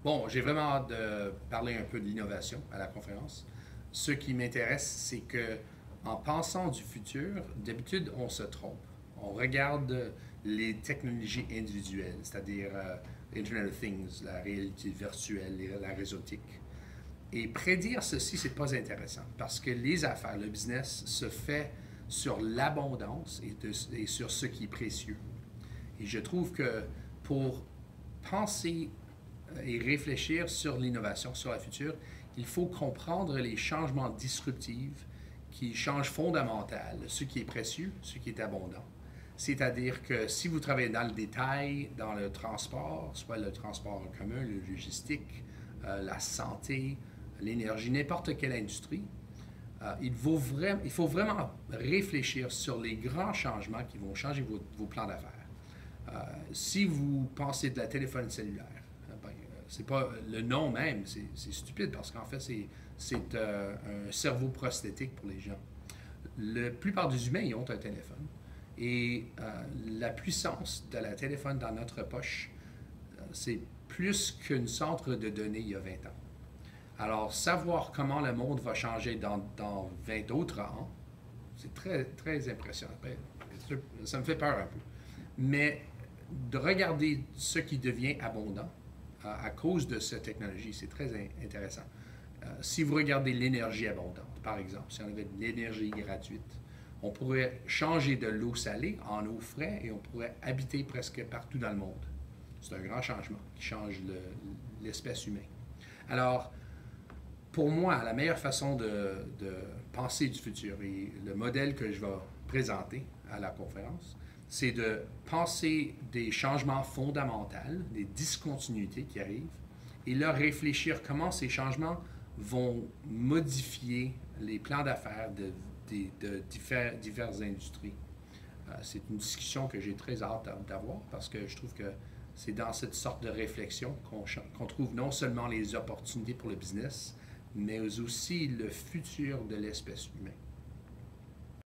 Bon, j'ai vraiment hâte de parler un peu de l'innovation à la conférence. Ce qui m'intéresse, c'est que en pensant du futur, d'habitude, on se trompe. On regarde les technologies individuelles, c'est-à-dire Internet of Things, la réalité virtuelle, la réseautique. Et prédire ceci, c'est pas intéressant parce que les affaires, le business se fait sur l'abondance et sur ce qui est précieux. Et je trouve que pour penser et réfléchir sur l'innovation, sur la future, il faut comprendre les changements disruptifs qui changent fondamental ce qui est précieux, ce qui est abondant. C'est-à-dire que si vous travaillez dans le détail, dans le transport, soit le transport en commun, le logistique, la santé, l'énergie, n'importe quelle industrie, il faut vraiment réfléchir sur les grands changements qui vont changer vos plans d'affaires. Si vous pensez de la téléphone cellulaire, ben, c'est pas le nom même, c'est stupide parce qu'en fait, c'est un cerveau prosthétique pour les gens. La plupart des humains, ils ont un téléphone. Et la puissance de la téléphone dans notre poche, c'est plus qu'un centre de données il y a 20 ans. Alors, savoir comment le monde va changer dans 20 autres ans, c'est très, très impressionnant. Ça me fait peur un peu. Mais de regarder ce qui devient abondant à cause de cette technologie, c'est très intéressant. Si vous regardez l'énergie abondante, par exemple, si on avait de l'énergie gratuite, on pourrait changer de l'eau salée en eau fraîche et on pourrait habiter presque partout dans le monde. C'est un grand changement qui change l'espèce humaine. Alors, pour moi, la meilleure façon de penser du futur et le modèle que je vais présenter à la conférence, c'est de penser des changements fondamentaux, des discontinuités qui arrivent, et là réfléchir comment ces changements vont modifier les plans d'affaires de diverses industries. C'est une discussion que j'ai très hâte d'avoir parce que je trouve que c'est dans cette sorte de réflexion qu'on trouve non seulement les opportunités pour le business, mais aussi le futur de l'espèce humaine.